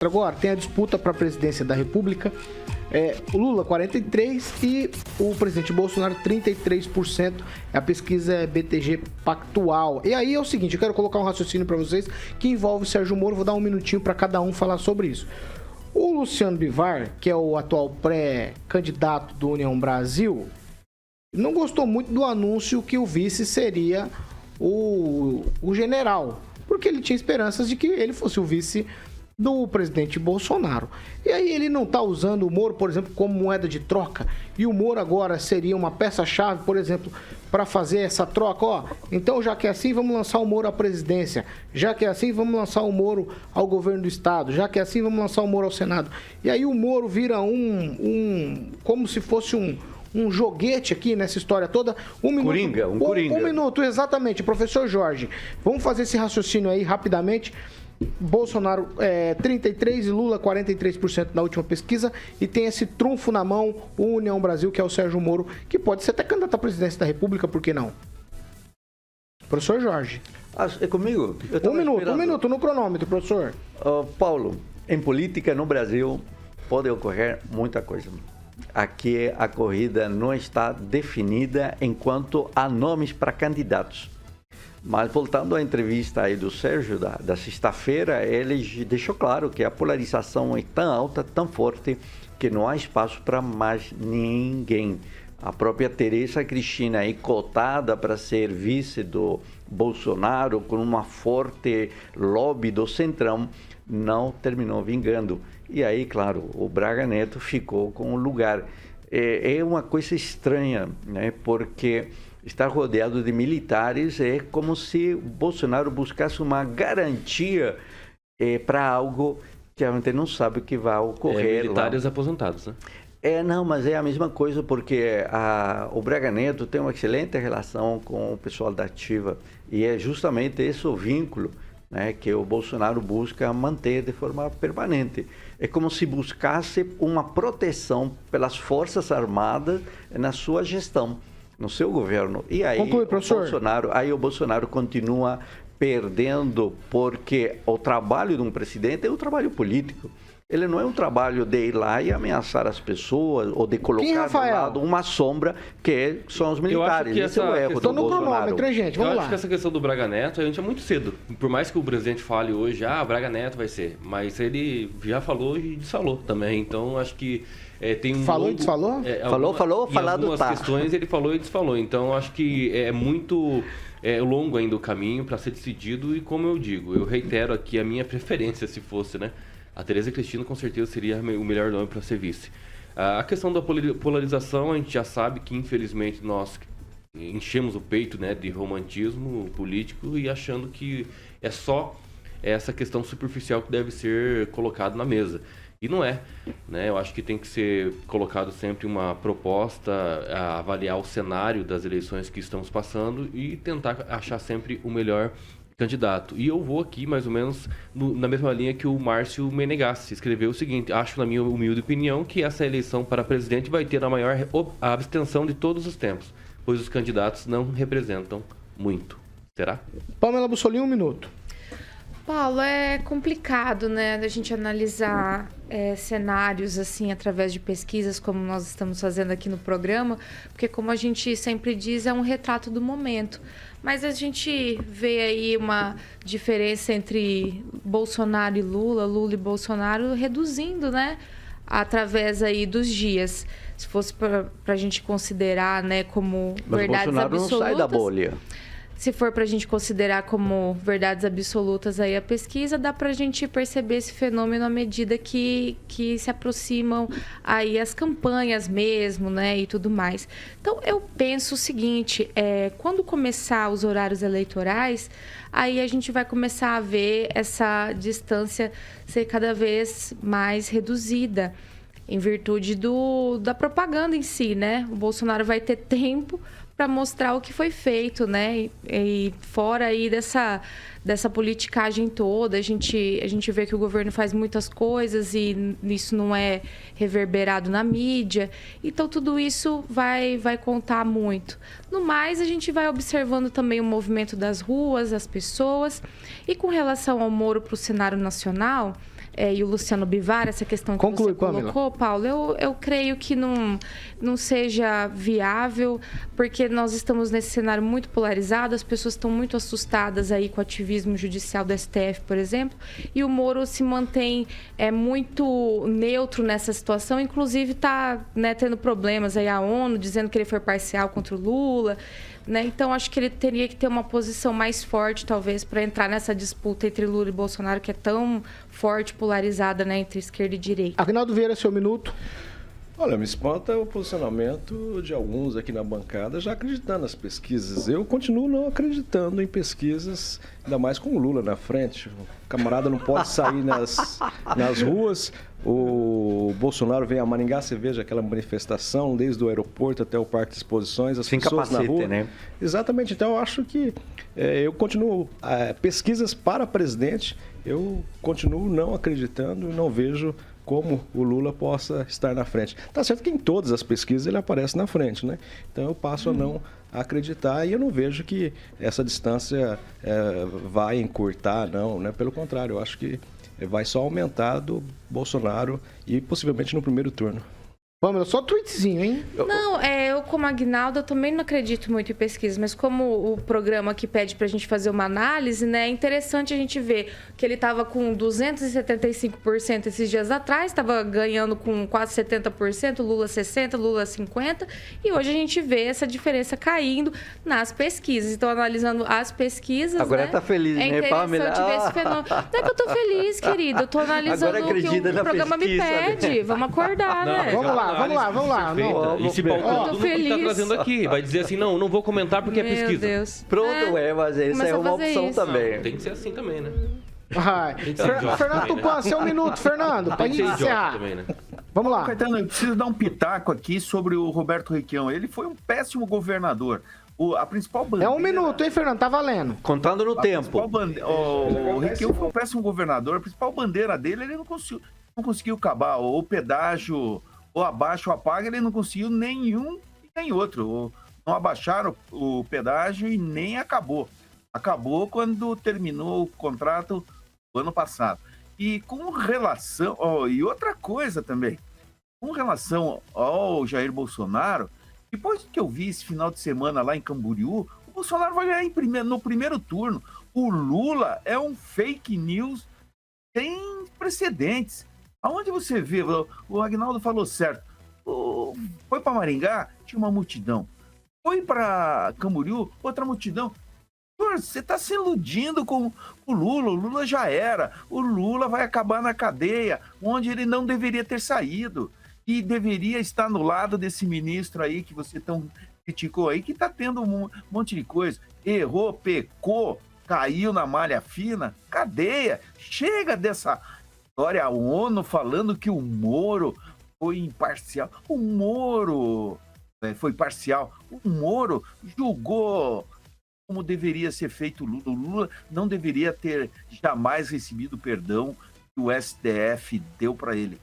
Agora tem a disputa para a presidência da República, o Lula 43% e o presidente Bolsonaro 33%, a pesquisa é BTG Pactual. E aí é o seguinte, eu quero colocar um raciocínio para vocês que envolve o Sérgio Moro, vou dar um minutinho para cada um falar sobre isso. O Luciano Bivar, que é o atual pré-candidato do União Brasil, não gostou muito do anúncio que o vice seria o general, porque ele tinha esperanças de que ele fosse o vice do presidente Bolsonaro. E aí ele não está usando o Moro, por exemplo, como moeda de troca, e o Moro agora seria uma peça-chave, por exemplo, para fazer essa troca. Então, já que é assim, vamos lançar o Moro à presidência. Já que é assim, vamos lançar o Moro ao governo do Estado. Já que é assim, vamos lançar o Moro ao Senado. E aí o Moro vira como se fosse um joguete aqui nessa história toda. Um minuto. Coringa. Um minuto, exatamente. Professor Jorge, vamos fazer esse raciocínio aí rapidamente. Bolsonaro 33% e Lula 43% na última pesquisa, e tem esse trunfo na mão, o União Brasil, que é o Sérgio Moro, que pode ser até candidato à presidência da República, por que não? Professor Jorge. É comigo? Um minuto no cronômetro, professor. Paulo, em política no Brasil pode ocorrer muita coisa. Aqui a corrida não está definida enquanto há nomes para candidatos. Mas voltando à entrevista aí do Sérgio, da sexta-feira, ele deixou claro que a polarização é tão alta, tão forte, que não há espaço para mais ninguém. A própria Tereza Cristina, aí cotada para ser vice do Bolsonaro, com uma forte lobby do Centrão, não terminou vingando. E aí, claro, o Braga Neto ficou com o lugar. É uma coisa estranha, né? Porque estar rodeado de militares é como se Bolsonaro buscasse uma garantia para algo que a gente não sabe o que vai ocorrer. Militares aposentados, né? Não, mas é a mesma coisa, porque o Braga Neto tem uma excelente relação com o pessoal da ativa, e é justamente esse o vínculo, né, que o Bolsonaro busca manter de forma permanente. É como se buscasse uma proteção pelas Forças Armadas na sua gestão, no seu governo. E aí, conclui, professor. O Bolsonaro continua perdendo, porque o trabalho de um presidente é um trabalho político. Ele não é um trabalho de ir lá e ameaçar as pessoas ou de colocar do lado uma sombra que são os militares. Esse é o erro do Bolsonaro. Gente, vamos lá. Acho que essa questão do Braga Neto, a gente é muito cedo. Por mais que o presidente fale hoje, Braga Neto vai ser, mas ele já falou e desfalou também. Então, acho que tem um falou e desfalou? Falou, falado tá. Em algumas questões ele falou e desfalou. Então, acho que é muito longo ainda o caminho para ser decidido, e como eu digo, eu reitero aqui a minha preferência, se fosse, né? A Tereza Cristina com certeza seria o melhor nome para ser vice. A questão da polarização, a gente já sabe que infelizmente nós enchemos o peito, né, de romantismo político, e achando que é só essa questão superficial que deve ser colocado na mesa. E não é, né? Eu acho que tem que ser colocado sempre uma proposta, a avaliar o cenário das eleições que estamos passando e tentar achar sempre o melhor candidato. E eu vou aqui mais ou menos na mesma linha que o Márcio Menegassi escreveu o seguinte: acho, na minha humilde opinião, que essa eleição para presidente vai ter a maior abstenção de todos os tempos, pois os candidatos não representam muito. Será? Pamela Bussolini, 1 minuto. Paulo, é complicado, né, da gente analisar cenários assim através de pesquisas, como nós estamos fazendo aqui no programa, porque, como a gente sempre diz, é um retrato do momento. Mas a gente vê aí uma diferença entre Bolsonaro e Lula, Lula e Bolsonaro, reduzindo, né, através aí dos dias. Se fosse para a gente considerar, né, como verdades Bolsonaro absolutas... não sai da bolha. Se for para a gente considerar como verdades absolutas aí a pesquisa, dá para a gente perceber esse fenômeno à medida que se aproximam aí as campanhas mesmo, né, e tudo mais. Então, eu penso o seguinte, quando começar os horários eleitorais, aí a gente vai começar a ver essa distância ser cada vez mais reduzida, em virtude da propaganda em si, né? O Bolsonaro vai ter tempo para mostrar o que foi feito, né? E fora aí dessa politicagem toda, a gente vê que o governo faz muitas coisas e isso não é reverberado na mídia. Então, tudo isso vai contar muito. No mais, a gente vai observando também o movimento das ruas, as pessoas. E com relação ao Moro para o cenário nacional, e o Luciano Bivar, essa questão que Conclui, você colocou, Paulo, eu creio que não seja viável, porque nós estamos nesse cenário muito polarizado, as pessoas estão muito assustadas aí com o ativismo judicial do STF, por exemplo, e o Moro se mantém muito neutro nessa situação, inclusive está, né, tendo problemas aí, a ONU dizendo que ele foi parcial contra o Lula, né? Então acho que ele teria que ter uma posição mais forte, talvez, para entrar nessa disputa entre Lula e Bolsonaro, que é tão forte, polarizada, né, entre esquerda e direita. Aguinaldo Vieira, seu minuto. Olha, me espanta o posicionamento de alguns aqui na bancada já acreditando nas pesquisas. Eu continuo não acreditando em pesquisas, ainda mais com o Lula na frente. O camarada não pode sair nas ruas. O Bolsonaro vem a Maringá, você veja aquela manifestação, desde o aeroporto até o Parque de Exposições, as pessoas na rua. Né? Exatamente, então eu acho que eu continuo, pesquisas para presidente, eu continuo não acreditando e não vejo como o Lula possa estar na frente. Tá certo que em todas as pesquisas ele aparece na frente, né? Então eu passo a não acreditar e eu não vejo que essa distância vai encurtar, não, né? Pelo contrário, eu acho que vai só aumentar do Bolsonaro e possivelmente no primeiro turno. Pamela, só tweetzinho, hein? Não, eu como Aguinaldo, eu também não acredito muito em pesquisa, mas como o programa que pede pra gente fazer uma análise, né, é interessante a gente ver que ele tava com 275% esses dias atrás, tava ganhando com quase 70%, Lula 60%, Lula 50%, e hoje a gente vê essa diferença caindo nas pesquisas. Então, analisando as pesquisas, agora, né, tá feliz, é né, Pamela? interessante ver esse fenômeno. Não é que eu tô feliz, querido, eu tô analisando o que o programa me pede. Vamos acordar, né? Vamos lá. Não, e se pautar tudo que tá trazendo aqui. Vai dizer assim, não vou comentar porque é pesquisa. Meu Deus. Pronto, mas isso é uma opção isso. também. Não, tem que ser assim também, né? Vai. ser idiota Fernando também, né? Tupan, seu minuto, Fernando, pra Tem que ser gente idiota encerrar. também, né? Vamos lá. Caetano, eu preciso dar um pitaco aqui sobre o Roberto Requião. Ele foi um péssimo governador. A principal bandeira... É 1 minuto, hein, Fernando? Tá valendo. Contando no tempo. O Requião foi um péssimo governador. A principal bandeira dele, ele não conseguiu acabar. O pedágio, ou abaixa ou apaga, ele não conseguiu nenhum e nem outro. Não abaixaram o pedágio e nem acabou. Acabou quando terminou o contrato do ano passado. E com relação... e outra coisa também. Com relação ao Jair Bolsonaro, depois que eu vi esse final de semana lá em Camboriú, o Bolsonaro vai ganhar no primeiro turno. O Lula é um fake news sem precedentes. Aonde você vê, o Aguinaldo falou certo, foi para Maringá, tinha uma multidão. Foi para Camboriú, outra multidão. Você está se iludindo com o Lula já era. O Lula vai acabar na cadeia, onde ele não deveria ter saído. E deveria estar no lado desse ministro aí que você tão criticou aí, que está tendo um monte de coisa. Errou, pecou, caiu na malha fina, cadeia. Chega dessa história, a ONU falando que o Moro foi imparcial. O Moro foi parcial. O Moro julgou como deveria ser feito o Lula. O Lula não deveria ter jamais recebido o perdão que o STF deu para ele.